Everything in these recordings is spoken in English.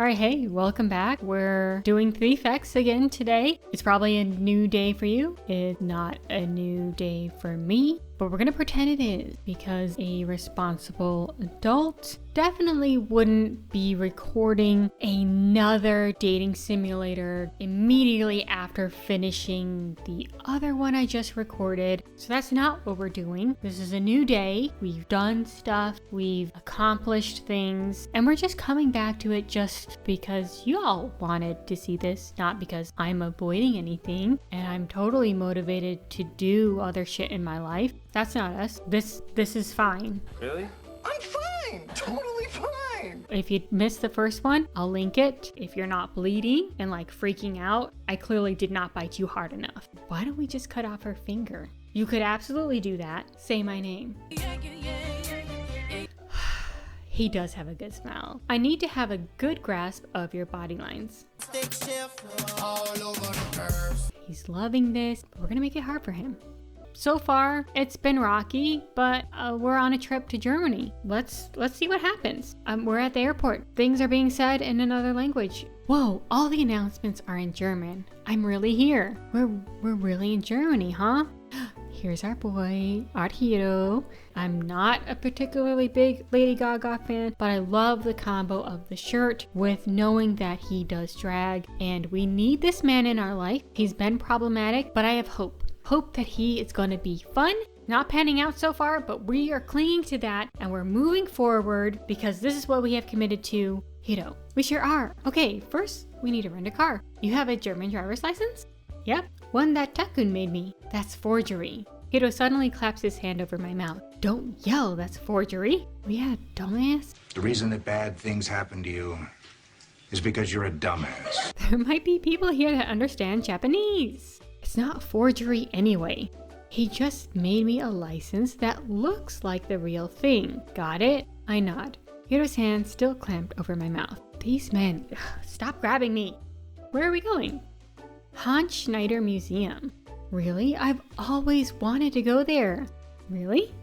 Alright, hey, welcome back. We're doing thief X again today. It's probably a new day for you. It's not a new day for me, but we're gonna pretend it is because a responsible adult definitely wouldn't be recording another dating simulator immediately after finishing the other one I just recorded. So that's not what we're doing. This is a new day. We've done stuff, we've accomplished things, and we're just coming back to it just because you all wanted to see this, not because I'm avoiding anything and I'm totally motivated to do other shit in my life. That's not us. This is fine. Really? I'm fine! Totally fine! If you missed the first one, I'll link it. If you're not bleeding and like freaking out, I clearly did not bite you hard enough. Why don't we just cut off her finger? You could absolutely do that. Say my name. He does have a good smile. I need to have a good grasp of your body lines. He's loving this, but we're gonna make it hard for him. So far, it's been rocky, but we're on a trip to Germany. Let's see what happens. We're at the airport. Things are being said in another language. Whoa, all the announcements are in German. I'm really here. We're really in Germany, huh? Here's our boy, our Hiro. I'm not a particularly big Lady Gaga fan, but I love the combo of the shirt with knowing that he does drag, and we need this man in our life. He's been problematic, but I have hope. Hope that he is going to be fun. Not panning out so far, but we are clinging to that and we're moving forward because this is what we have committed to. Hiro, we sure are. Okay, first we need to rent a car. You have a German driver's license? Yep, one that Takun made me. That's forgery. Hiro suddenly claps his hand over my mouth. Don't yell, that's forgery. Yeah, dumbass. The reason that bad things happen to you is because you're a dumbass. There might be people here that understand Japanese. It's not forgery anyway. He just made me a license that looks like the real thing. Got it? I nod. Hiro's hand still clamped over my mouth. These men, stop grabbing me. Where are we going? Hans Schneider Museum. Really? I've always wanted to go there. Really?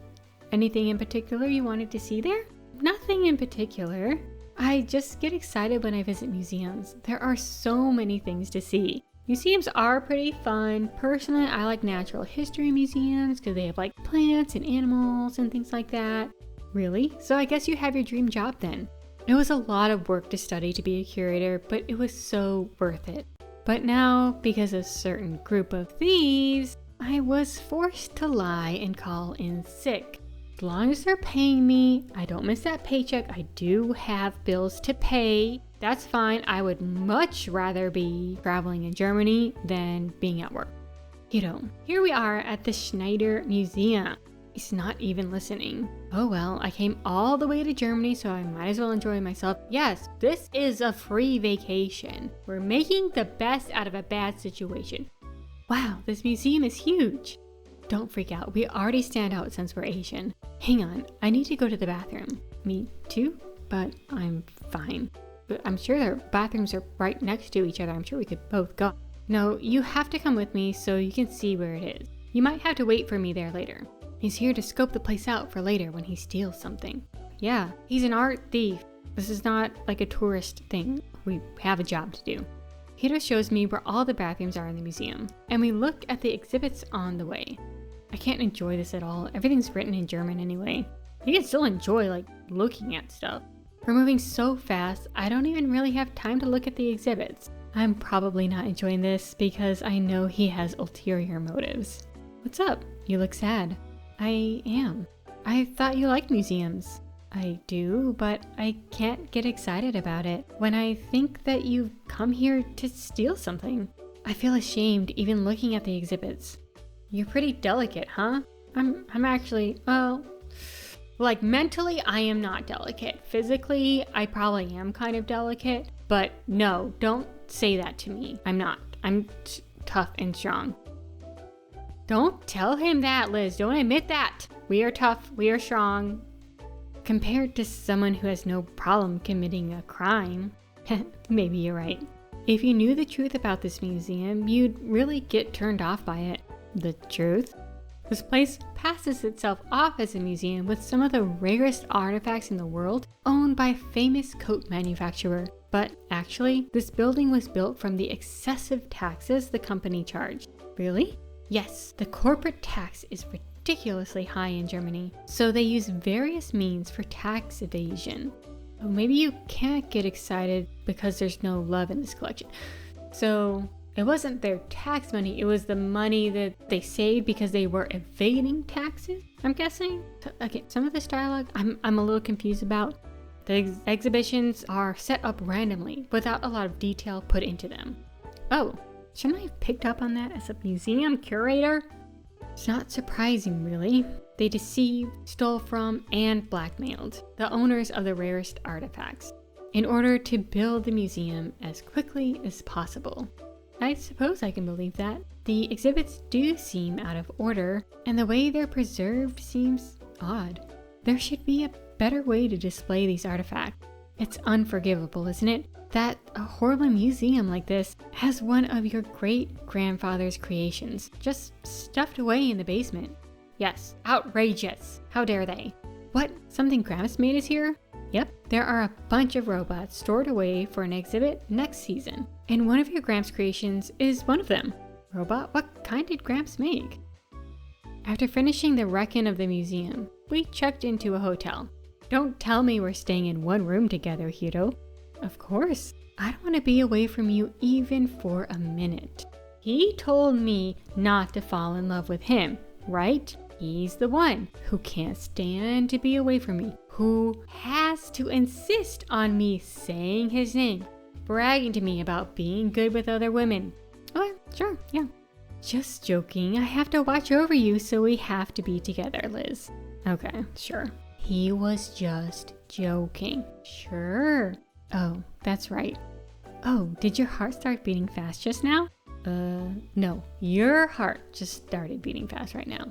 Anything in particular you wanted to see there? Nothing in particular. I just get excited when I visit museums. There are so many things to see. Museums are pretty fun. Personally, I like natural history museums because they have like plants and animals and things like that. Really? So I guess you have your dream job then. It was a lot of work to study to be a curator, but it was so worth it. But now, because a certain group of thieves, I was forced to lie and call in sick. As long as they're paying me, I don't miss that paycheck. I do have bills to pay. That's fine. I would much rather be traveling in Germany than being at work. Hiro, here we are at the Schneider Museum. He's not even listening. Oh well, I came all the way to Germany, so I might as well enjoy myself. Yes, this is a free vacation. We're making the best out of a bad situation. Wow, this museum is huge. Don't freak out. We already stand out since we're Asian. Hang on, I need to go to the bathroom. Me too, but I'm fine. But I'm sure their bathrooms are right next to each other. I'm sure we could both go. No, you have to come with me so you can see where it is. You might have to wait for me there later. He's here to scope the place out for later when he steals something. Yeah, he's an art thief. This is not like a tourist thing. We have a job to do. Hiro shows me where all the bathrooms are in the museum, and we look at the exhibits on the way. I can't enjoy this at all. Everything's written in German anyway. You can still enjoy like looking at stuff. We're moving so fast, I don't even really have time to look at the exhibits. I'm probably not enjoying this because I know he has ulterior motives. What's up? You look sad. I am. I thought you liked museums. I do, but I can't get excited about it when I think that you've come here to steal something. I feel ashamed even looking at the exhibits. You're pretty delicate, huh? I'm actually, well, like mentally, I am not delicate. Physically, I probably am kind of delicate, but no, don't say that to me. I'm not. I'm tough and strong. Don't tell him that, Liz. Don't admit that. We are tough. We are strong. Compared to someone who has no problem committing a crime. Maybe you're right. If you knew the truth about this museum, you'd really get turned off by it. The truth? This place passes itself off as a museum with some of the rarest artifacts in the world, owned by a famous coat manufacturer. But actually, this building was built from the excessive taxes the company charged. Really? Yes, the corporate tax is ridiculously high in Germany, so they use various means for tax evasion. Well, maybe you can't get excited because there's no love in this collection. So it wasn't their tax money, it was the money that they saved because they were evading taxes, I'm guessing. So, okay, some of this dialogue I'm a little confused about. The exhibitions are set up randomly without a lot of detail put into them. Oh, shouldn't I have picked up on that as a museum curator? It's not surprising, really. They deceived, stole from, and blackmailed the owners of the rarest artifacts in order to build the museum as quickly as possible. I suppose I can believe that. The exhibits do seem out of order, and the way they're preserved seems odd. There should be a better way to display these artifacts. It's unforgivable, isn't it, that a horrible museum like this has one of your great-grandfather's creations just stuffed away in the basement. Yes, outrageous. How dare they? What? Something Gramps made is here? Yep, there are a bunch of robots stored away for an exhibit next season, and one of your Gramps creations is one of them. Robot? What kind did Gramps make? After finishing the wrecking of the museum, we checked into a hotel. Don't tell me we're staying in one room together, Hiro. Of course. I don't want to be away from you even for a minute. He told me not to fall in love with him, right? He's the one who can't stand to be away from me, who has to insist on me saying his name, bragging to me about being good with other women. Oh, sure, yeah. Just joking, I have to watch over you, so we have to be together, Liz. Okay, sure. He was just joking. Sure. Oh, that's right. Oh, did your heart start beating fast just now? No. Your heart just started beating fast right now.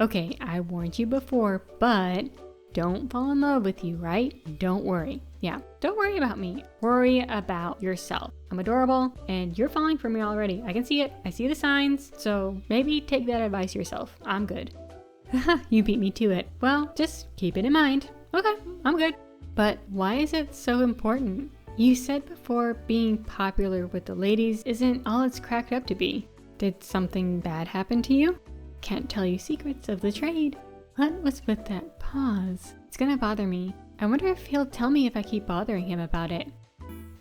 Okay, I warned you before, but don't fall in love with you, right? Don't worry. Yeah, don't worry about me. Worry about yourself. I'm adorable, and you're falling for me already. I can see it. I see the signs. So maybe take that advice yourself. I'm good. Haha, you beat me to it. Well, just keep it in mind. Okay, I'm good. But why is it so important? You said before being popular with the ladies isn't all it's cracked up to be. Did something bad happen to you? Can't tell you secrets of the trade. What was with that pause? It's gonna bother me. I wonder if he'll tell me if I keep bothering him about it.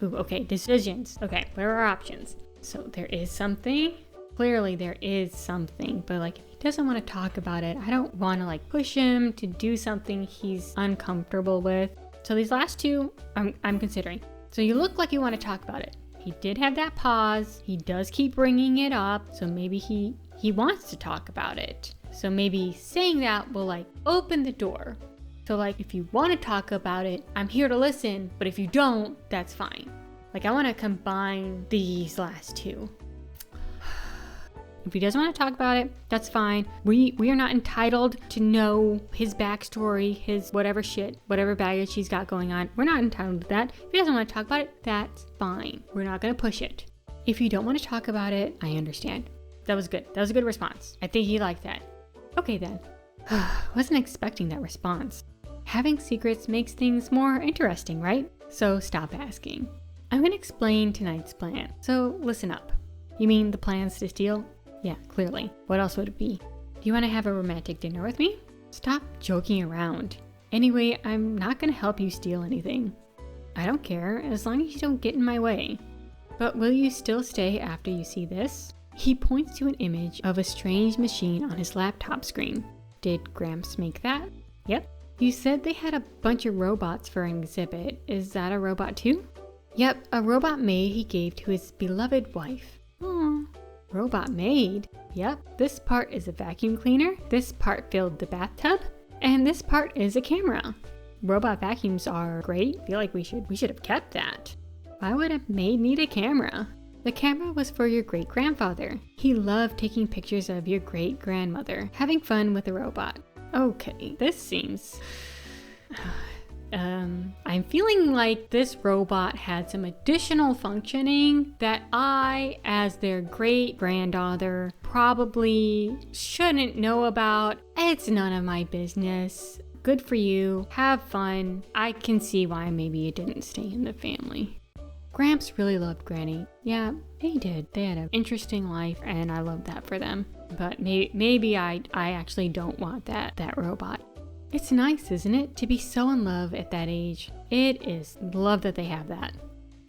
Ooh, okay, decisions. Okay, what are our options? So there is something. Clearly there is something, but like if he doesn't want to talk about it, I don't want to like push him to do something he's uncomfortable with. So these last two, I'm considering. So you look like you want to talk about it. He did have that pause. He does keep bringing it up. So maybe he wants to talk about it. So maybe saying that will like open the door. So like if you want to talk about it, I'm here to listen. But if you don't, that's fine. Like I want to combine these last two. If he doesn't want to talk about it, that's fine. We are not entitled to know his backstory, his whatever shit, whatever baggage he's got going on. We're not entitled to that. If he doesn't want to talk about it, that's fine. We're not going to push it. If you don't want to talk about it, I understand. That was good. That was a good response. I think he liked that. Okay then. Wasn't expecting that response. Having secrets makes things more interesting, right? So stop asking. I'm going to explain tonight's plan. So listen up. You mean the plans to steal? Yeah, clearly. What else would it be? Do you want to have a romantic dinner with me? Stop joking around. Anyway, I'm not going to help you steal anything. I don't care, as long as you don't get in my way. But will you still stay after you see this? He points to an image of a strange machine on his laptop screen. Did Gramps make that? Yep. You said they had a bunch of robots for an exhibit. Is that a robot too? Yep, a robot maid he gave to his beloved wife. Aww. Robot maid? Yep, this part is a vacuum cleaner, this part filled the bathtub, and this part is a camera. Robot vacuums are great. I feel like we should have kept that. Why would a maid need a camera? The camera was for your great-grandfather. He loved taking pictures of your great-grandmother, having fun with the robot. Okay, this seems... I'm feeling like this robot had some additional functioning that I, as their great-granddaughter, probably shouldn't know about. It's none of my business. Good for you. Have fun. I can see why maybe you didn't stay in the family. Gramps really loved Granny. Yeah, they did. They had an interesting life, and I love that for them. But maybe I actually don't want that robot. It's nice, isn't it, to be so in love at that age? It is. Love that they have that.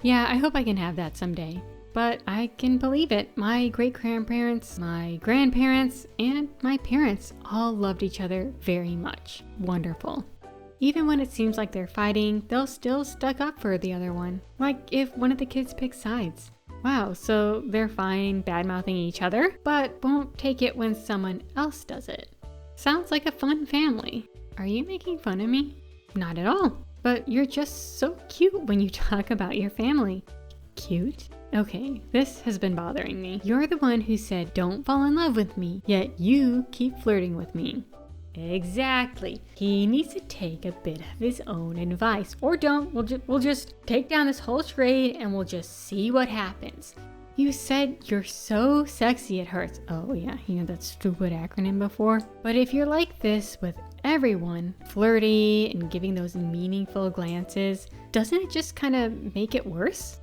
Yeah, I hope I can have that someday. But I can believe it. My great-grandparents, my grandparents, and my parents all loved each other very much. Wonderful. Even when it seems like they're fighting, they'll still stuck up for the other one. Like if one of the kids picks sides. Wow, so they're fine bad-mouthing each other, but won't take it when someone else does it. Sounds like a fun family. Are you making fun of me? Not at all. But you're just so cute when you talk about your family. Cute? Okay, this has been bothering me. You're the one who said don't fall in love with me, yet you keep flirting with me. Exactly. He needs to take a bit of his own advice. Or don't. We'll just take down this whole charade and we'll just see what happens. You said you're so sexy it hurts. Oh yeah, you know that stupid acronym before? But if you're like this with everyone, flirty and giving those meaningful glances, doesn't it just kind of make it worse?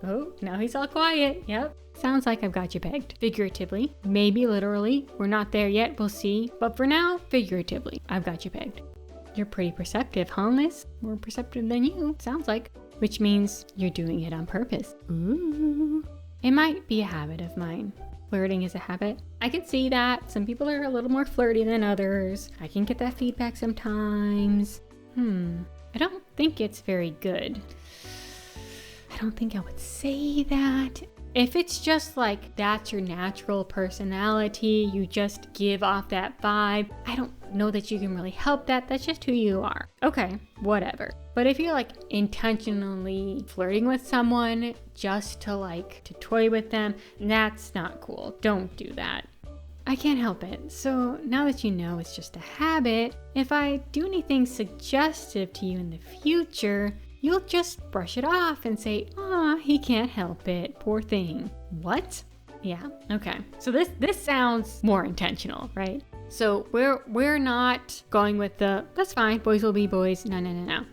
Oh, now he's all quiet. Yep. Sounds like I've got you pegged. Figuratively, maybe literally. We're not there yet, we'll see. But for now, figuratively, I've got you pegged. You're pretty perceptive, huh, Liz? More perceptive than you, sounds like. Which means you're doing it on purpose. Ooh. It might be a habit of mine. Flirting is a habit. I can see that. Some people are a little more flirty than others. I can get that feedback sometimes. I don't think it's very good. I don't think I would say that. If it's just like that's your natural personality, you just give off that vibe, I don't know that you can really help that. That's just who you are. Okay, whatever. But if you're like intentionally flirting with someone just to toy with them, that's not cool. Don't do that. I can't help it. So now that you know it's just a habit, if I do anything suggestive to you in the future, you'll just brush it off and say, "Aw, he can't help it, poor thing." What? Yeah, okay. So this sounds more intentional, right? So we're not going with the, that's fine, boys will be boys. No.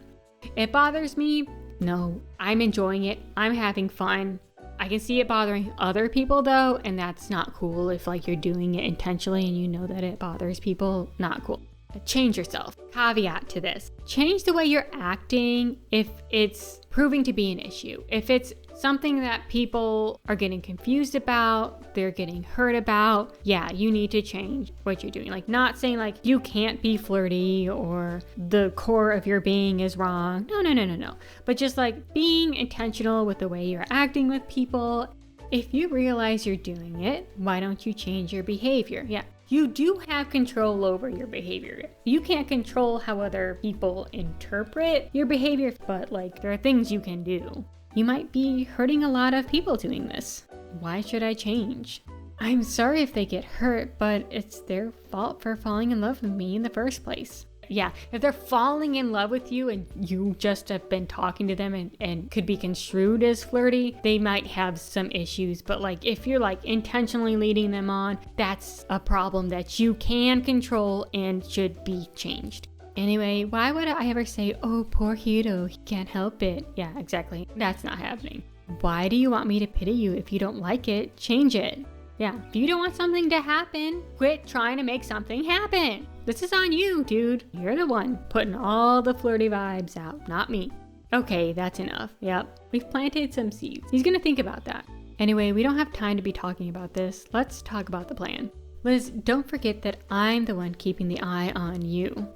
It bothers me. No, I'm enjoying it. I'm having fun. I can see it bothering other people though, and that's not cool. If you're doing it intentionally and you know that it bothers people, not cool. Change yourself. Caveat to this. Change the way you're acting if it's proving to be an issue. If it's something that people are getting confused about, they're getting hurt about, yeah, you need to change what you're doing. Not saying you can't be flirty or the core of your being is wrong. No. But just being intentional with the way you're acting with people. If you realize you're doing it, why don't you change your behavior? Yeah. You do have control over your behavior. You can't control how other people interpret your behavior, but there are things you can do. You might be hurting a lot of people doing this. Why should I change? I'm sorry if they get hurt, but it's their fault for falling in love with me in the first place. Yeah, if they're falling in love with you and you just have been talking to them and could be construed as flirty, they might have some issues. But if you're intentionally leading them on, that's a problem that you can control and should be changed. Anyway, why would I ever say, "Oh, poor Hiro, he can't help it"? Yeah, exactly. That's not happening. Why do you want me to pity you? If you don't like it, change it. Yeah, if you don't want something to happen, quit trying to make something happen. This is on you, dude. You're the one putting all the flirty vibes out, not me. Okay, that's enough. Yep, we've planted some seeds. He's gonna think about that. Anyway, we don't have time to be talking about this. Let's talk about the plan. Liz, don't forget that I'm the one keeping the eye on you.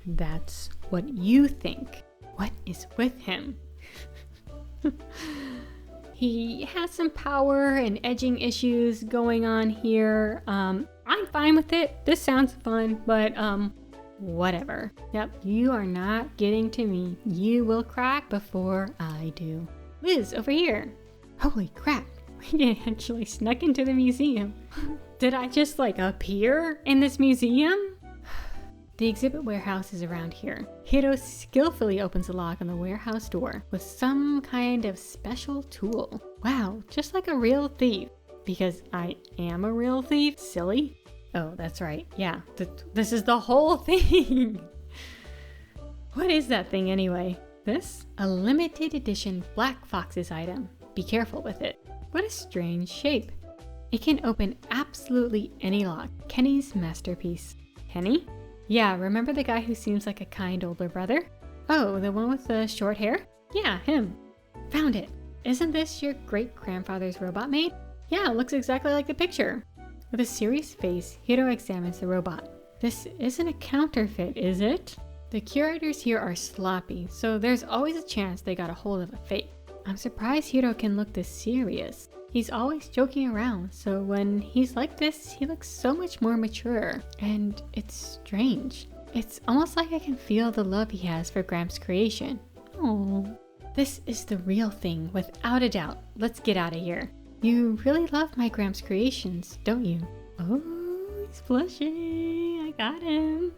That's what you think. What is with him? He has some power and edging issues going on here. I'm fine with it. This sounds fun, but whatever. Yep, you are not getting to me. You will crack before I do. Liz, over here. Holy crap, we actually snuck into the museum. Did I just appear in this museum? The exhibit warehouse is around here. Hiro skillfully opens the lock on the warehouse door with some kind of special tool. Wow, just like a real thief. Because I am a real thief? Silly. Oh, that's right. Yeah, this is the whole thing. What is that thing anyway? this? A limited edition Black Foxes item. Be careful with it. What a strange shape. It can open absolutely any lock. Kenny's masterpiece. Kenny? Yeah, remember the guy who seems like a kind older brother? Oh, the one with the short hair? Yeah, him. Found it. Isn't this your great-grandfather's robot maid? Yeah, it looks exactly like the picture. With a serious face, Hiro examines the robot. This isn't a counterfeit, is it? The curators here are sloppy, so there's always a chance they got a hold of a fake. I'm surprised Hiro can look this serious. He's always joking around, so when he's like this, he looks so much more mature. And it's strange. It's almost like I can feel the love he has for Gramps' creation. Oh, this is the real thing, without a doubt. Let's get out of here. You really love my Gramps' creations, don't you? Oh, he's blushing. I got him.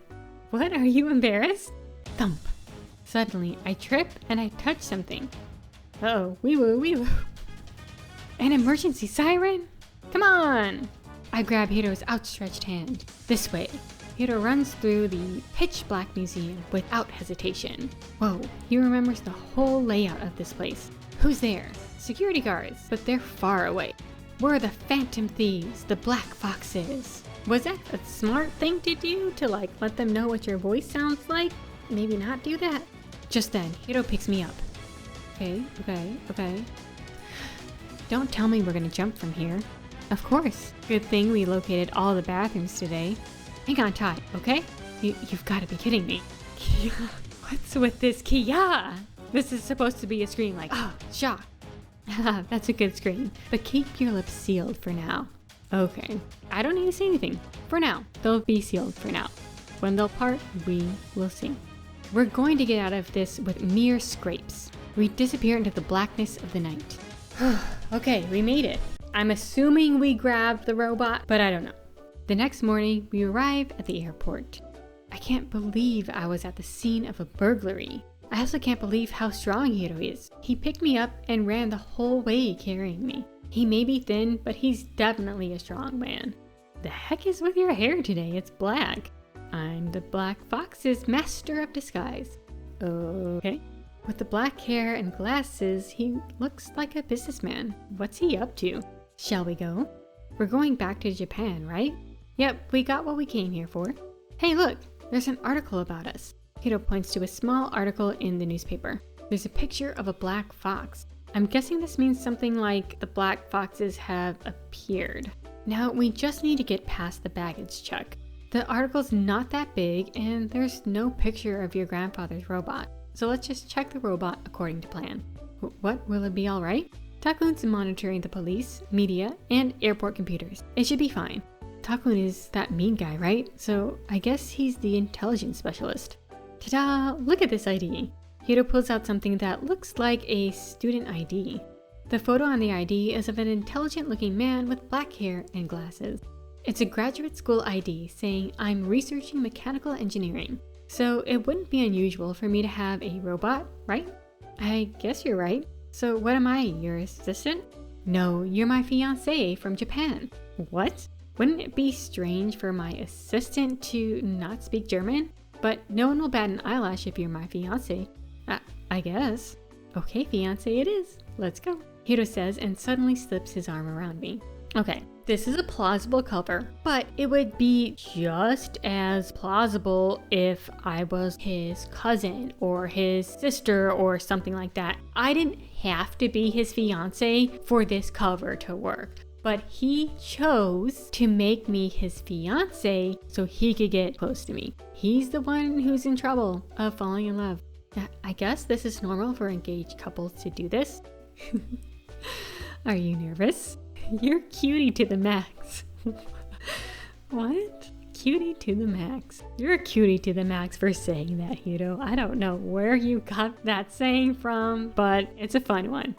What, are you embarrassed? Thump. Suddenly, I trip and I touch something. Uh-oh, wee-woo, wee-woo. An emergency siren? Come on! I grab Hiro's outstretched hand. This way. Hiro runs through the pitch-black museum without hesitation. Whoa, he remembers the whole layout of this place. Who's there? Security guards, but they're far away. We're the Phantom Thieves, the Black Foxes. Was that a smart thing to do, to let them know what your voice sounds like? Maybe not do that. Just then, Hiro picks me up. Okay. Don't tell me we're gonna jump from here. Of course. Good thing we located all the bathrooms today. Hang on tight, okay? You've gotta be kidding me. Kia, what's with this Kia? This is supposed to be a scream like, oh, shock. That's a good scream, but keep your lips sealed for now. Okay, I don't need to say anything. For now, they'll be sealed for now. When they'll part, we will see. We're going to get out of this with mere scrapes. We disappear into the blackness of the night. Okay, we made it. I'm assuming we grabbed the robot, but I don't know. The next morning, we arrive at the airport. I can't believe I was at the scene of a burglary. I also can't believe how strong Hiro is. He picked me up and ran the whole way carrying me. He may be thin, but he's definitely a strong man. The heck is with your hair today? It's black. I'm the Black Fox's master of disguise. Okay. With the black hair and glasses, he looks like a businessman. What's he up to? Shall we go? We're going back to Japan, right? Yep, we got what we came here for. Hey, look, there's an article about us. Hiro points to a small article in the newspaper. There's a picture of a black fox. I'm guessing this means something like the Black Foxes have appeared. Now, we just need to get past the baggage check. The article's not that big, and there's no picture of your grandfather's robot. So let's just check the robot according to plan. What, will it be alright? Takun monitoring the police, media, and airport computers. It should be fine. Takun is that mean guy, right? So I guess he's the intelligence specialist. Ta-da! Look at this ID. Hiro pulls out something that looks like a student ID. The photo on the ID is of an intelligent-looking man with black hair and glasses. It's a graduate school ID saying I'm researching mechanical engineering. So it wouldn't be unusual for me to have a robot, right? I guess you're right. So what am I, your assistant? No, you're my fiancé from Japan. What? Wouldn't it be strange for my assistant to not speak German? But no one will bat an eyelash if you're my fiancé. I guess. Okay, fiancé it is. Let's go. Hiro says and suddenly slips his arm around me. Okay, this is a plausible cover, but it would be just as plausible if I was his cousin or his sister or something like that. I didn't have to be his fiancé for this cover to work, but he chose to make me his fiancé so he could get close to me. He's the one who's in trouble of falling in love. I guess this is normal for engaged couples to do this. Are you nervous? You're cutie to the max. What? Cutie to the max. You're a cutie to the max for saying that, Hiro. I don't know where you got that saying from, but it's a fun one.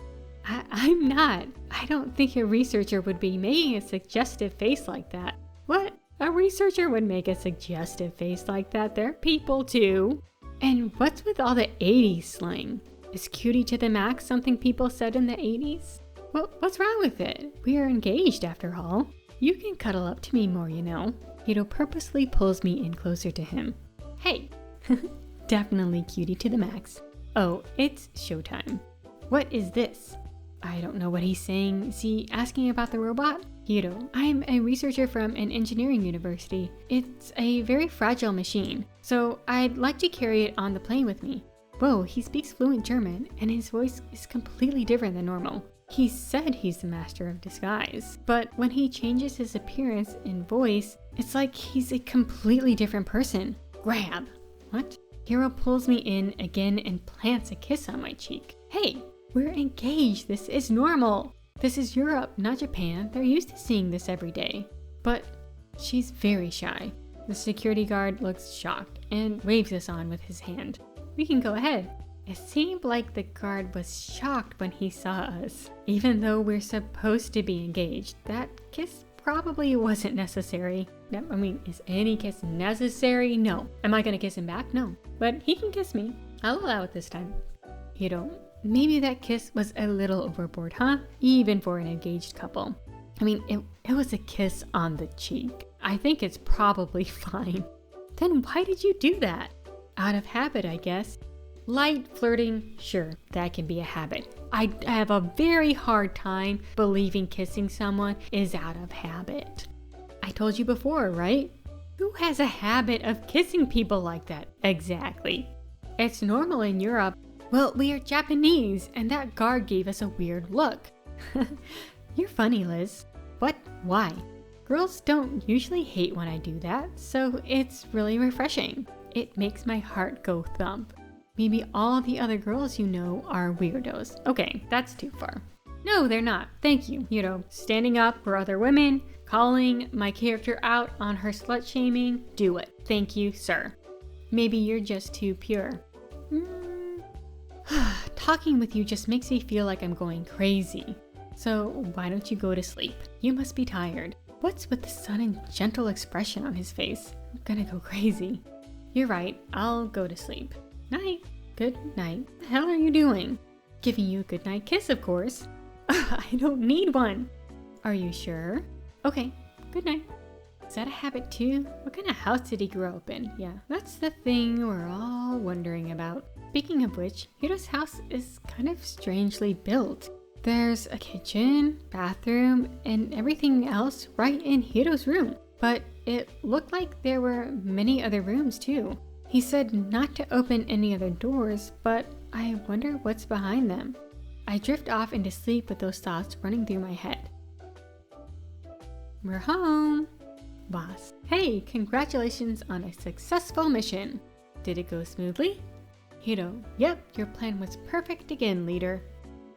I'm not. I don't think a researcher would be making a suggestive face like that. What? A researcher would make a suggestive face like that. They're people too. And what's with all the 80s slang? Is cutie to the max something people said in the 80s? Well, what's wrong with it? We are engaged after all. You can cuddle up to me more, you know. Hiro purposely pulls me in closer to him. Hey! Definitely cutie to the max. Oh, it's showtime. What is this? I don't know what he's saying. Is he asking about the robot? Hiro, I'm a researcher from an engineering university. It's a very fragile machine, so I'd like to carry it on the plane with me. Whoa, he speaks fluent German, and his voice is completely different than normal. He said he's the master of disguise, but when he changes his appearance and voice, it's like he's a completely different person. Grab. What? Hiro pulls me in again and plants a kiss on my cheek. Hey, we're engaged. This is normal. This is Europe, not Japan. They're used to seeing this every day. But she's very shy. The security guard looks shocked and waves us on with his hand. We can go ahead. It seemed like the guard was shocked when he saw us. Even though we're supposed to be engaged, that kiss probably wasn't necessary. I mean, is any kiss necessary? No. Am I gonna kiss him back? No. But he can kiss me. I'll allow it this time. Maybe that kiss was a little overboard, huh? Even for an engaged couple. I mean, it was a kiss on the cheek. I think it's probably fine. Then why did you do that? Out of habit, I guess. Light flirting, sure, that can be a habit. I have a very hard time believing kissing someone is out of habit. I told you before, right? Who has a habit of kissing people like that? Exactly. It's normal in Europe. Well, we are Japanese, and that guard gave us a weird look. You're funny, Liz. What? Why? Girls don't usually hate when I do that, so it's really refreshing. It makes my heart go thump. Maybe all the other girls you know are weirdos. Okay, that's too far. No, they're not. Thank you. Standing up for other women, calling my character out on her slut-shaming. Do it. Thank you, sir. Maybe you're just too pure. Talking with you just makes me feel like I'm going crazy. So why don't you go to sleep? You must be tired. What's with the sudden gentle expression on his face? I'm gonna go crazy. You're right, I'll go to sleep. Night. Good night. What the hell are you doing? Giving you a good night kiss, of course. I don't need one. Are you sure? Okay, good night. Is that a habit too? What kind of house did he grow up in? Yeah, that's the thing we're all wondering about. Speaking of which, Hiro's house is kind of strangely built. There's a kitchen, bathroom, and everything else right in Hiro's room. But it looked like there were many other rooms too. He said not to open any other doors, but I wonder what's behind them. I drift off into sleep with those thoughts running through my head. We're home. Boss. Hey, congratulations on a successful mission. Did it go smoothly? Hiro. Yep, your plan was perfect again, leader.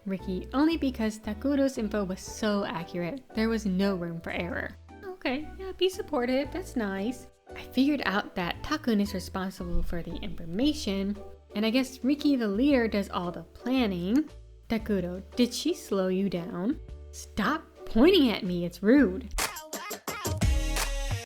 Ricky. Only because Takuro's info was so accurate. There was no room for error. Okay, yeah, be supportive. That's nice. I figured out that Takun is responsible for the information, and I guess Ricky the leader does all the planning. Takuro, did she slow you down? Stop pointing at me, it's rude.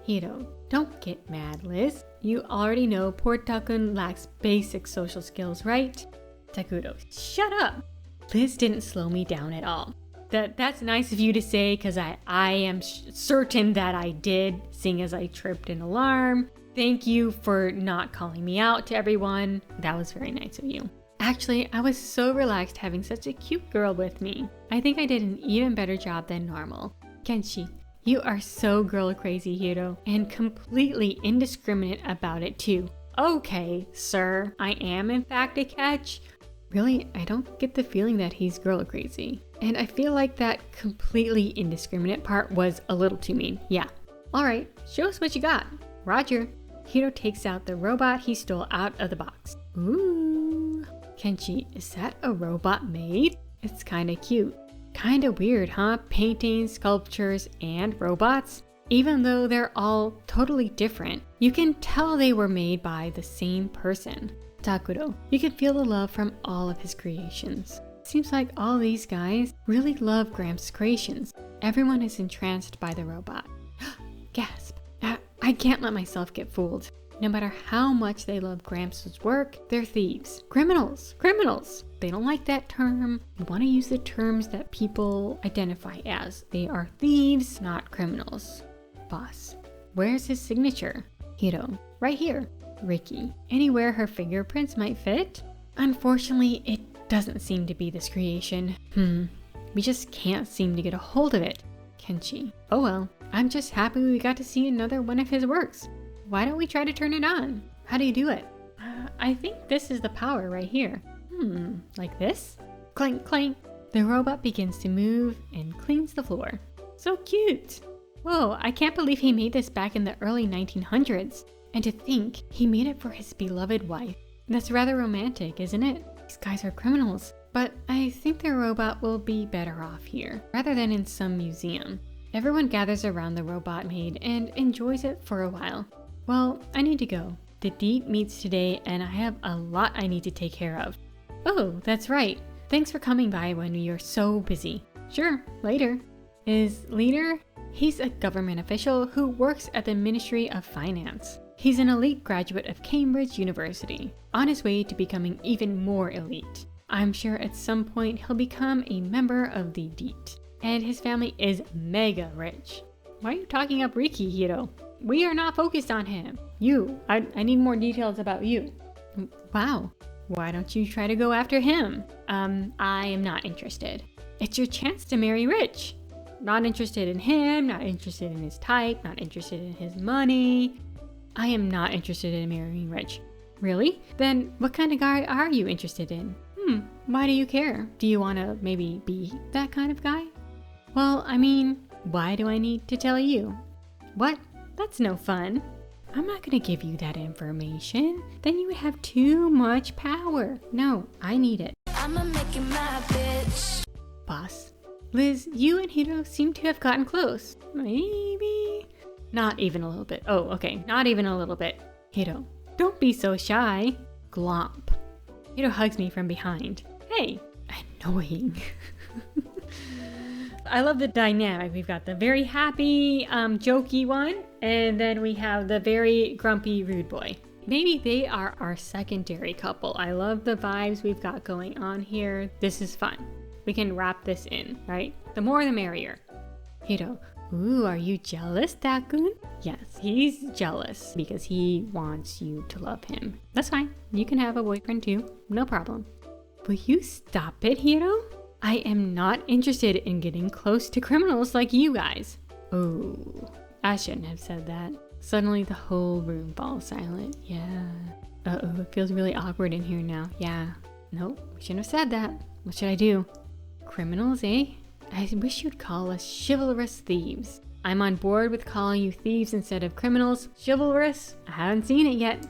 Hiro, don't get mad, Liz. You already know poor Takun lacks basic social skills, right? Takuro, shut up. Liz didn't slow me down at all. That's nice of you to say, because I am certain that I did, seeing as I tripped an alarm. Thank you for not calling me out to everyone. That was very nice of you. Actually, I was so relaxed having such a cute girl with me. I think I did an even better job than normal. Kenshi, you are so girl crazy, Hiro, and completely indiscriminate about it too. Okay, sir, I am in fact a catch. Really, I don't get the feeling that he's girl crazy. And I feel like that completely indiscriminate part was a little too mean. Yeah. Alright, show us what you got. Roger. Hiro takes out the robot he stole out of the box. Ooh. Kenshi, is that a robot maid? It's kinda cute. Kinda weird, huh? Paintings, sculptures, and robots? Even though they're all totally different, you can tell they were made by the same person. Takuro, you can feel the love from all of his creations. Seems like all these guys really love Gramps' creations. Everyone is entranced by the robot. Gasp. I can't let myself get fooled. No matter how much they love Gramps' work, they're thieves. Criminals. Criminals. They don't like that term. You want to use the terms that people identify as. They are thieves, not criminals. Boss. Where's his signature? Hiro. Right here. Ricky. Anywhere her fingerprints might fit? Unfortunately, it doesn't seem to be this creation. We just can't seem to get a hold of it. Kenshi. Oh well, I'm just happy we got to see another one of his works. Why don't we try to turn it on? How do you do it? I think this is the power right here. Like this? Clank, clank. The robot begins to move and cleans the floor. So cute. Whoa, I can't believe he made this back in the early 1900s. And to think he made it for his beloved wife. That's rather romantic, isn't it? These guys are criminals. But I think the robot will be better off here, rather than in some museum. Everyone gathers around the robot maid and enjoys it for a while. Well, I need to go. The date meets today and I have a lot I need to take care of. Oh, that's right. Thanks for coming by when you're so busy. Sure, later. Is Leader? He's a government official who works at the Ministry of Finance. He's an elite graduate of Cambridge University, on his way to becoming even more elite. I'm sure at some point he'll become a member of the DEET. And his family is mega rich. Why are you talking up Riki, Hiro? We are not focused on him. You. I need more details about you. Wow. Why don't you try to go after him? I am not interested. It's your chance to marry rich. Not interested in him, not interested in his type, not interested in his money. I am not interested in marrying rich. Really? Then what kind of guy are you interested in? Why do you care? Do you want to maybe be that kind of guy? Well, I mean, why do I need to tell you? What? That's no fun. I'm not gonna give you that information. Then you would have too much power. No, I need it. I'ma make you my bitch. Boss. Liz, you and Hiro seem to have gotten close. Maybe? Not even a little bit. Oh, okay. Not even a little bit. Hiro, don't be so shy. Glomp. Hiro hugs me from behind. Hey, annoying. I love the dynamic. We've got the very happy, jokey one, and then we have the very grumpy, rude boy. Maybe they are our secondary couple. I love the vibes we've got going on here. This is fun. We can wrap this in, right? The more the merrier. Hiro, ooh, are you jealous, Dakun? Yes, he's jealous because he wants you to love him. That's fine. You can have a boyfriend too. No problem. Will you stop it, Hiro? I am not interested in getting close to criminals like you guys. Oh, I shouldn't have said that. Suddenly the whole room falls silent. Yeah. Uh-oh, it feels really awkward in here now. Yeah. Nope, we shouldn't have said that. What should I do? Criminals, eh? I wish you'd call us chivalrous thieves. I'm on board with calling you thieves instead of criminals. Chivalrous? I haven't seen it yet.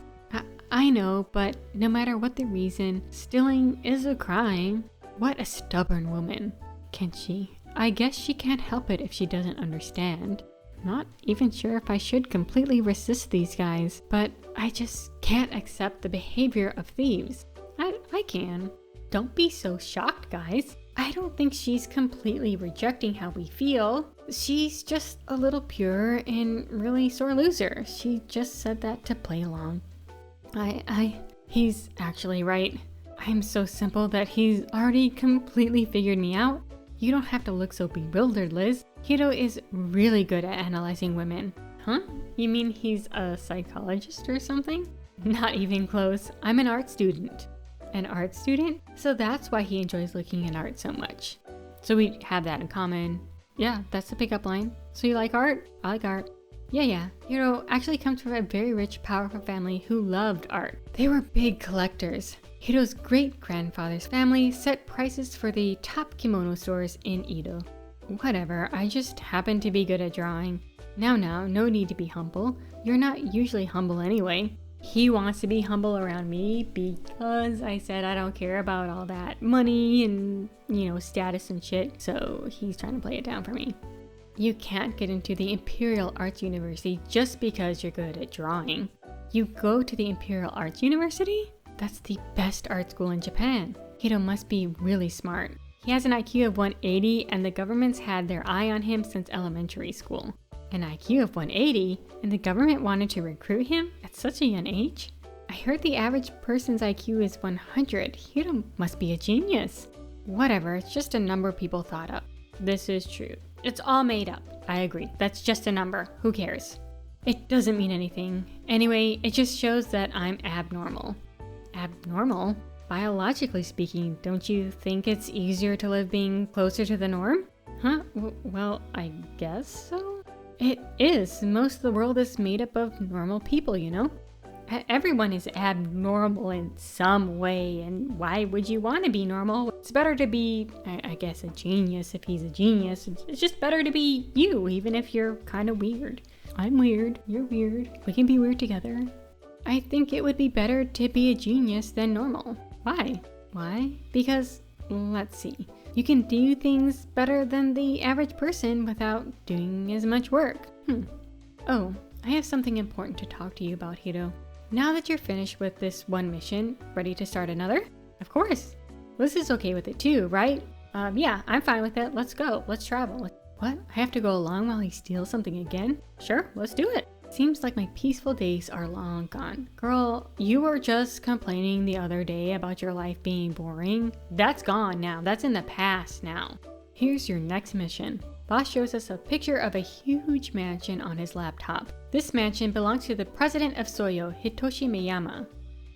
I know, but no matter what the reason, stealing is a crime. What a stubborn woman. Kenshi. I guess she can't help it if she doesn't understand. Not even sure if I should completely resist these guys, but I just can't accept the behavior of thieves. I can. Don't be so shocked, guys. I don't think she's completely rejecting how we feel. She's just a little pure and really sore loser. She just said that to play along. He's actually right. I'm so simple that he's already completely figured me out. You don't have to look so bewildered, Liz. Hiro is really good at analyzing women. Huh? You mean he's a psychologist or something? Not even close. I'm an art student. An art student? So that's why he enjoys looking at art so much. So we have that in common. Yeah, that's the pickup line. So you like art? I like art. Yeah. Hiro actually comes from a very rich, powerful family who loved art. They were big collectors. Hiro's great-grandfather's family set prices for the top kimono stores in Edo. Whatever, I just happen to be good at drawing. Now, no need to be humble. You're not usually humble anyway. He wants to be humble around me because I said I don't care about all that money and, status and shit, so he's trying to play it down for me. You can't get into the Imperial Arts University just because you're good at drawing. You go to the Imperial Arts University? That's the best art school in Japan. Hiro must be really smart. He has an IQ of 180 and the government's had their eye on him since elementary school. An IQ of 180? And the government wanted to recruit him at such a young age? I heard the average person's IQ is 100. Hiro must be a genius. Whatever, it's just a number people thought up. This is true. It's all made up. I agree. That's just a number. Who cares? It doesn't mean anything. Anyway, it just shows that I'm abnormal. Abnormal? biologically speaking, don't you think it's easier to live being closer to the norm? Huh? Well, I guess so. It is. Most of the world is made up of normal people, you know? Everyone is abnormal in some way, and why would you want to be normal? It's better to be, I guess, a genius if he's a genius. It's just better to be you, even if you're kind of weird. I'm weird, you're weird, we can be weird together. I think it would be better to be a genius than normal. Why? Why? Because, let's see, you can do things better than the average person without doing as much work. Oh, I have something important to talk to you about, Hiro. Now that you're finished with this one mission, ready to start another? Of course. Liz is okay with it too, right? Yeah, I'm fine with it. Let's go. Let's travel. What? I have to go along while he steals something again? Sure, let's do it. Seems like my peaceful days are long gone. Girl, you were just complaining the other day about your life being boring. That's gone now. That's in the past now. Here's your next mission. Boss shows us a picture of a huge mansion on his laptop. This mansion belongs to the president of Soyo, Hitoshi Miyama.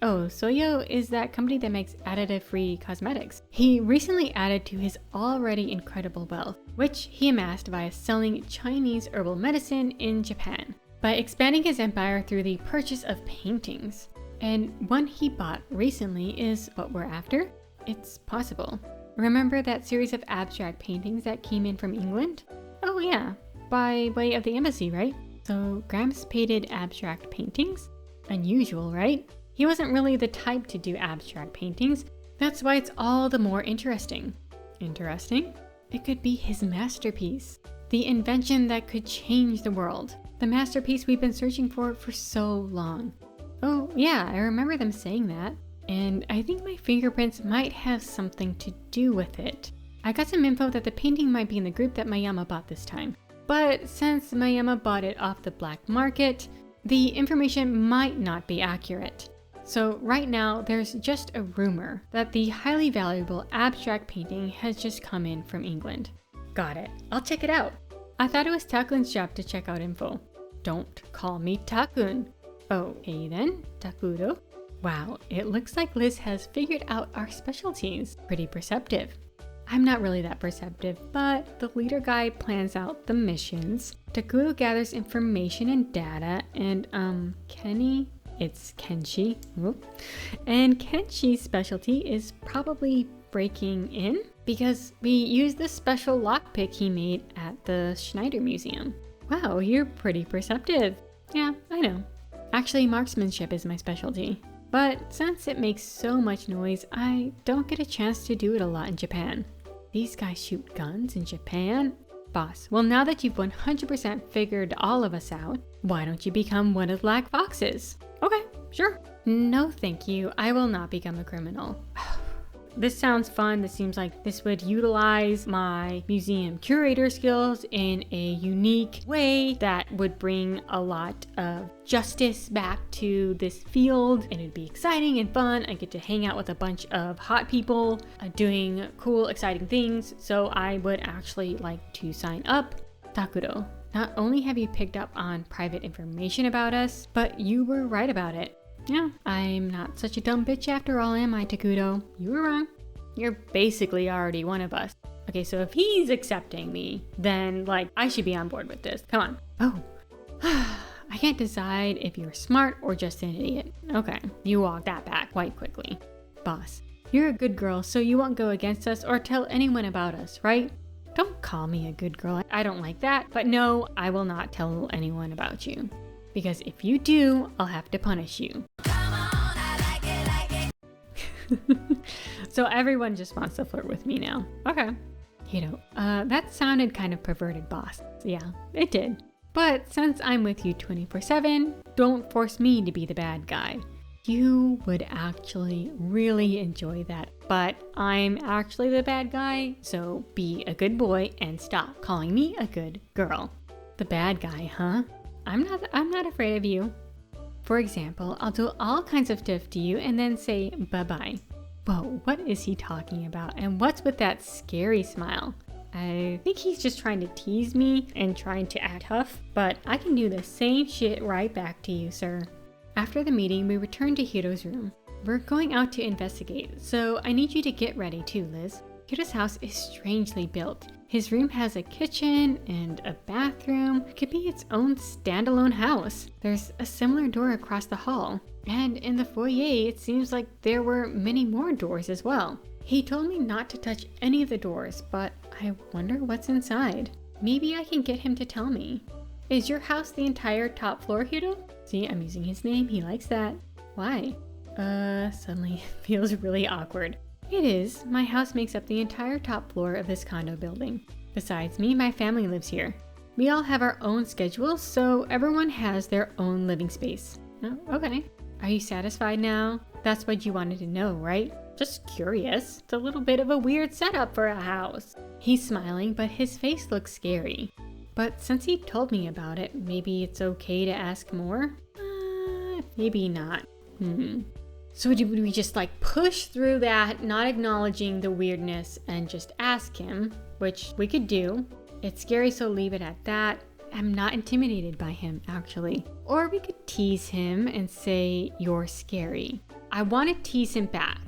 Oh, Soyo is that company that makes additive-free cosmetics. He recently added to his already incredible wealth, which he amassed via selling Chinese herbal medicine in Japan, by expanding his empire through the purchase of paintings. And one he bought recently is what we're after? It's possible. Remember that series of abstract paintings that came in from England? Oh yeah, by way of the embassy, right? So Gramps painted abstract paintings? Unusual, right? He wasn't really the type to do abstract paintings. That's why it's all the more interesting. Interesting? It could be his masterpiece. The invention that could change the world. The masterpiece we've been searching for so long. Oh yeah, I remember them saying that. And I think my fingerprints might have something to do with it. I got some info that the painting might be in the group that Mayama bought this time. But since Mayama bought it off the black market, the information might not be accurate. So right now, there's just a rumor that the highly valuable abstract painting has just come in from England. Got it. I'll check it out. I thought it was Takun's job to check out info. Don't call me Takun. Okay then, Takuro. Wow, it looks like Liz has figured out our specialties. Pretty perceptive. I'm not really that perceptive, but the leader guy plans out the missions. Takuro gathers information and data, and Kenny? It's Kenshi. Whoop. And Kenshi's specialty is probably breaking in, because we used the special lockpick he made at the Schneider Museum. Wow, you're pretty perceptive. Yeah, I know. Actually, marksmanship is my specialty. But since it makes so much noise, I don't get a chance to do it a lot in Japan. These guys shoot guns in Japan? Boss, well now that you've 100% figured all of us out, why don't you become one of the Black Foxes? Okay, sure. No thank you, I will not become a criminal. This sounds fun. This seems like this would utilize my museum curator skills in a unique way that would bring a lot of justice back to this field, and it'd be exciting and fun. I get to hang out with a bunch of hot people doing cool, exciting things. So I would actually like to sign up. Takuro, not only have you picked up on private information about us, but you were right about it. Yeah, I'm not such a dumb bitch after all, am I, Takuro? You were wrong. You're basically already one of us. Okay, so if he's accepting me, then, like, I should be on board with this. Come on. Oh. I can't decide if you're smart or just an idiot. Okay, you walk that back quite quickly. Boss, you're a good girl, so you won't go against us or tell anyone about us, right? Don't call me a good girl. I don't like that. But no, I will not tell anyone about you. Because if you do, I'll have to punish you. Come on, I like it. So everyone just wants to flirt with me now. Okay. That sounded kind of perverted, boss. Yeah, it did. But since I'm with you 24/7, don't force me to be the bad guy. You would actually really enjoy that. But I'm actually the bad guy, so be a good boy and stop calling me a good girl. The bad guy, huh? I'm not afraid of you. For example, I'll do all kinds of stuff to you and then say bye-bye. Whoa, what is he talking about? And what's with that scary smile? I think he's just trying to tease me and trying to act tough, but I can do the same shit right back to you, sir. After the meeting, we returned to Hiro's room. We're going out to investigate, so I need you to get ready too, Liz. Hiro's house is strangely built. His room has a kitchen and a bathroom. It could be its own standalone house. There's a similar door across the hall. And in the foyer, it seems like there were many more doors as well. He told me not to touch any of the doors, but I wonder what's inside. Maybe I can get him to tell me. Is your house the entire top floor, Hiro? See, I'm using his name. He likes that. Why? Suddenly it feels really awkward. It is. My house makes up the entire top floor of this condo building. Besides me, my family lives here. We all have our own schedules, so everyone has their own living space. Oh, okay. Are you satisfied now? That's what you wanted to know, right? Just curious. It's a little bit of a weird setup for a house. He's smiling, but his face looks scary. But since he told me about it, maybe it's okay to ask more? Maybe not. So would we just like push through that, not acknowledging the weirdness, and just ask him, which we could do. It's scary, so leave it at that. I'm not intimidated by him, actually. Or we could tease him and say, you're scary. I want to tease him back.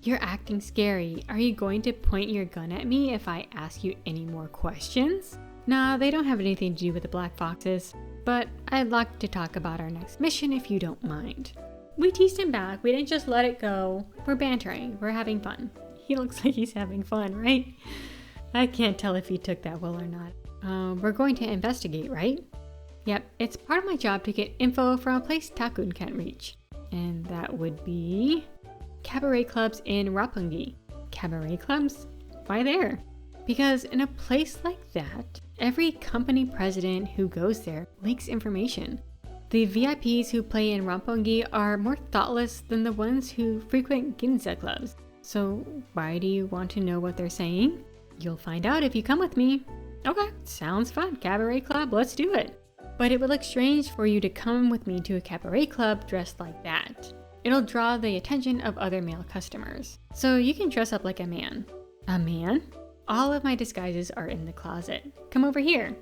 You're acting scary. Are you going to point your gun at me if I ask you any more questions? Nah, they don't have anything to do with the black foxes. But I'd like to talk about our next mission if you don't mind. We teased him back. We didn't just let it go. We're bantering. We're having fun. He looks like he's having fun, right? I can't tell if he took that well or not. We're going to investigate, right? Yep, it's part of my job to get info from a place Takun can't reach. And that would be cabaret clubs in Roppongi. Cabaret clubs? Why there? Because in a place like that, every company president who goes there leaks information. The VIPs who play in Roppongi are more thoughtless than the ones who frequent Ginza clubs. So why do you want to know what they're saying? You'll find out if you come with me. Okay, sounds fun. Cabaret club, let's do it. But it would look strange for you to come with me to a cabaret club dressed like that. It'll draw the attention of other male customers. So you can dress up like a man. A man? All of my disguises are in the closet. Come over here.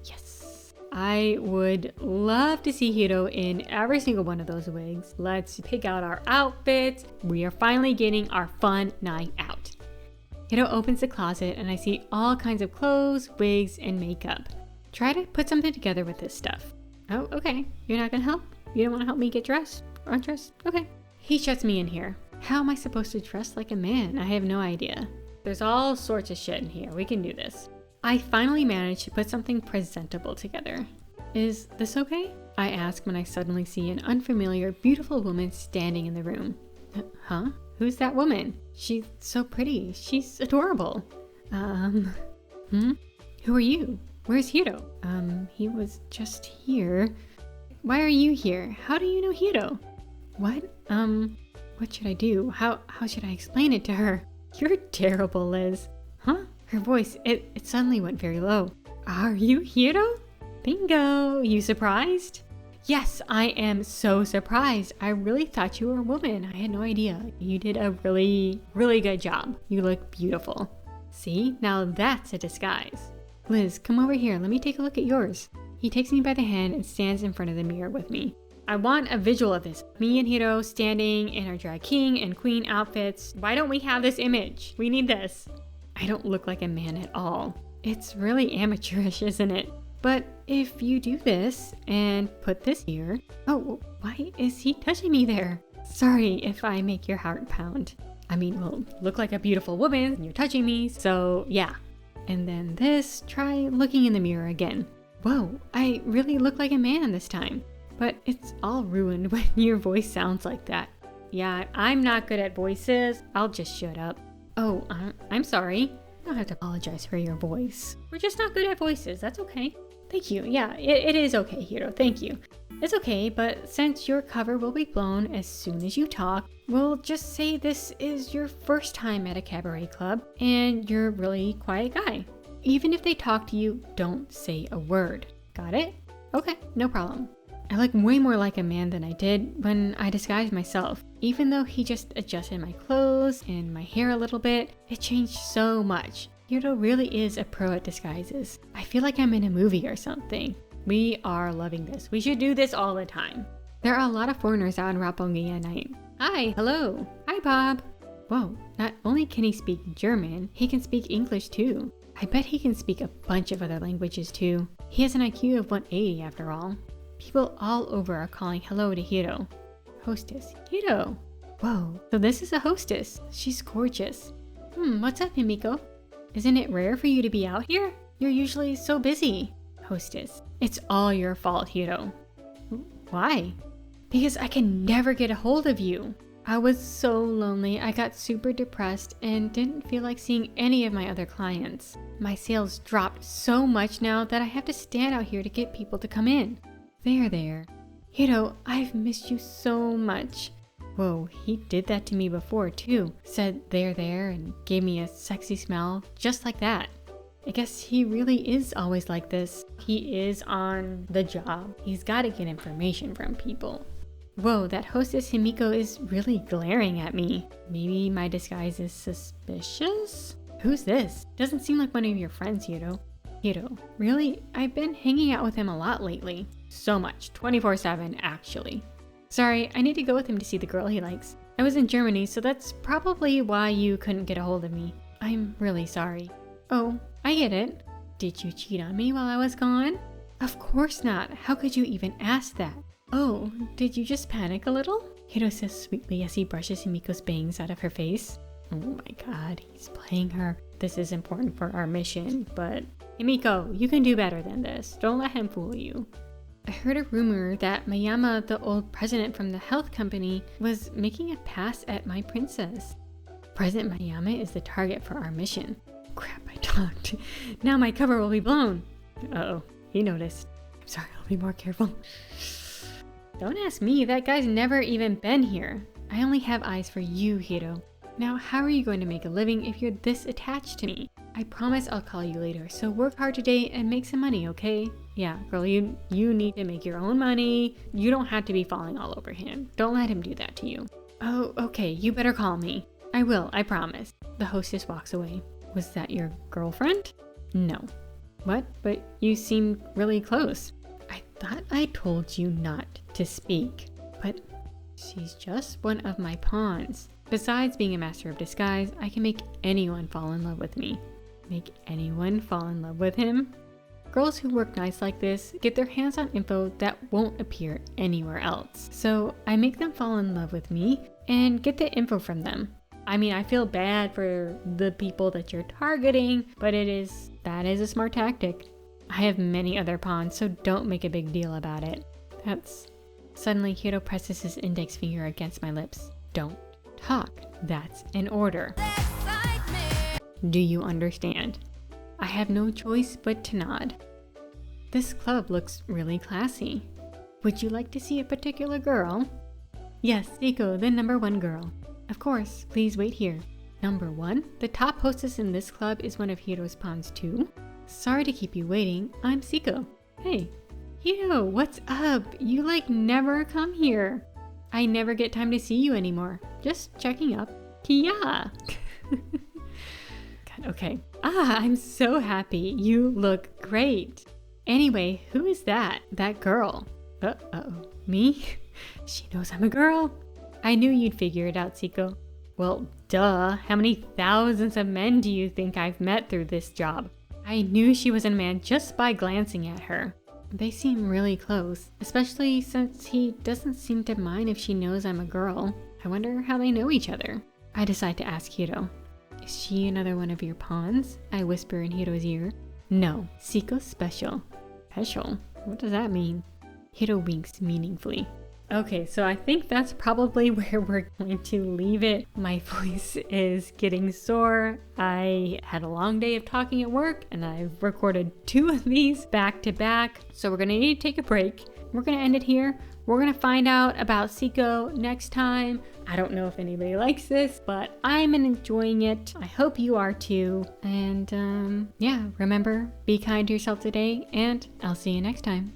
Yes. I would love to see Hiro in every single one of those wigs. Let's pick out our outfits. We are finally getting our fun night out. Hiro opens the closet and I see all kinds of clothes, wigs, and makeup. Try to put something together with this stuff. Oh, okay. You're not gonna help? You don't want to help me get dressed? Or undressed? Okay. He shuts me in here. How am I supposed to dress like a man? I have no idea. There's all sorts of shit in here. We can do this. I finally managed to put something presentable together. Is this okay? I ask when I suddenly see an unfamiliar, beautiful woman standing in the room. Huh? Who's that woman? She's so pretty. She's adorable. Who are you? Where's Hiro? He was just here. Why are you here? How do you know Hiro? What? What should I do? How should I explain it to her? You're terrible, Liz. Huh? Her voice, it suddenly went very low. Are you Hiro? Bingo! You surprised? Yes, I am so surprised. I really thought you were a woman. I had no idea. You did a really, really good job. You look beautiful. See? Now that's a disguise. Liz, come over here. Let me take a look at yours. He takes me by the hand and stands in front of the mirror with me. I want a visual of this. Me and Hiro standing in our drag king and queen outfits. Why don't we have this image? We need this. I don't look like a man at all. It's really amateurish, isn't it? But if you do this and put this here... Oh, why is he touching me there? Sorry if I make your heart pound. I mean, well, look like a beautiful woman and you're touching me, so yeah. And then this, try looking in the mirror again. Whoa, I really look like a man this time. But it's all ruined when your voice sounds like that. Yeah, I'm not good at voices. I'll just shut up. Oh, I'm sorry. You don't have to apologize for your voice. We're just not good at voices. That's okay. Thank you. Yeah, it is okay, Hiro. Thank you. It's okay, but since your cover will be blown as soon as you talk, we'll just say this is your first time at a cabaret club and you're a really quiet guy. Even if they talk to you, don't say a word. Got it? Okay, no problem. I look way more like a man than I did when I disguised myself. Even though he just adjusted my clothes and my hair a little bit, it changed so much. Hiro really is a pro at disguises. I feel like I'm in a movie or something. We are loving this. We should do this all the time. There are a lot of foreigners out in Roppongi at night. Hi, hello. Hi, Bob. Whoa, not only can he speak German, he can speak English too. I bet he can speak a bunch of other languages too. He has an IQ of 180 after all. People all over are calling hello to Hiro. Hostess, Hiro. Whoa, so this is a hostess. She's gorgeous. What's up, Himiko? Isn't it rare for you to be out here? You're usually so busy. Hostess, it's all your fault, Hiro. Why? Because I can never get a hold of you. I was so lonely, I got super depressed and didn't feel like seeing any of my other clients. My sales dropped so much now that I have to stand out here to get people to come in. There. Hiro, I've missed you so much. Whoa, he did that to me before too. Said there and gave me a sexy smile just like that. I guess he really is always like this. He is on the job. He's got to get information from people. Whoa, that hostess Himiko is really glaring at me. Maybe my disguise is suspicious? Who's this? Doesn't seem like one of your friends, Hiro. Hiro, really? I've been hanging out with him a lot lately. So much, 24/7 actually. Sorry, I need to go with him to see the girl he likes. I was in Germany, so that's probably why you couldn't get a hold of me. I'm really sorry. Oh, I get it. Did you cheat on me while I was gone? Of course not. How could you even ask that? Oh, did you just panic a little? Hiro says sweetly as he brushes Himiko's bangs out of her face. Oh my god, he's playing her. This is important for our mission, but... Himiko, you can do better than this. Don't let him fool you. I heard a rumor that Mayama, the old president from the health company, was making a pass at my princess. President Mayama is the target for our mission. Crap, I talked. Now my cover will be blown. Uh-oh, he noticed. I'm sorry, I'll be more careful. Don't ask me, that guy's never even been here. I only have eyes for you, Hiro. Now, how are you going to make a living if you're this attached to me? I promise I'll call you later, so work hard today and make some money, okay? Yeah, girl, you need to make your own money. You don't have to be falling all over him. Don't let him do that to you. Oh, okay, you better call me. I will, I promise. The hostess walks away. Was that your girlfriend? No. What? But you seemed really close. I thought I told you not to speak, but she's just one of my pawns. Besides being a master of disguise, I can make anyone fall in love with me. Make anyone fall in love with him? Girls who work nice like this get their hands on info that won't appear anywhere else. So I make them fall in love with me and get the info from them. I mean, I feel bad for the people that you're targeting, but that is a smart tactic. I have many other pawns, so don't make a big deal about it. Suddenly Hiro presses his index finger against my lips. Don't talk. That's an order. Do you understand? I have no choice but to nod. This club looks really classy. Would you like to see a particular girl? Yes, Seiko, the #1 girl. Of course, please wait here. #1, the top hostess in this club is one of Hiro's pawns too. Sorry to keep you waiting, I'm Seiko. Hey, Hiro, what's up? You never come here. I never get time to see you anymore. Just checking up. Yeah. God, okay. I'm so happy. You look great. Anyway, who is that? That girl. Uh-oh. Me? She knows I'm a girl. I knew you'd figure it out, Seiko. Well, duh. How many thousands of men do you think I've met through this job? I knew she was a man just by glancing at her. They seem really close, especially since he doesn't seem to mind if she knows I'm a girl. I wonder how they know each other. I decide to ask Hiro. Is she another one of your pawns? I whisper in Hiro's ear. No, Seiko's special. Special? What does that mean? Hiro winks meaningfully. Okay, so I think that's probably where we're going to leave it. My voice is getting sore. I had a long day of talking at work and I've recorded 2 of these back to back. So we're gonna need to take a break. We're gonna end it here. We're gonna find out about Seiko next time. I don't know if anybody likes this, but I'm enjoying it. I hope you are too. And yeah, remember, be kind to yourself today and I'll see you next time.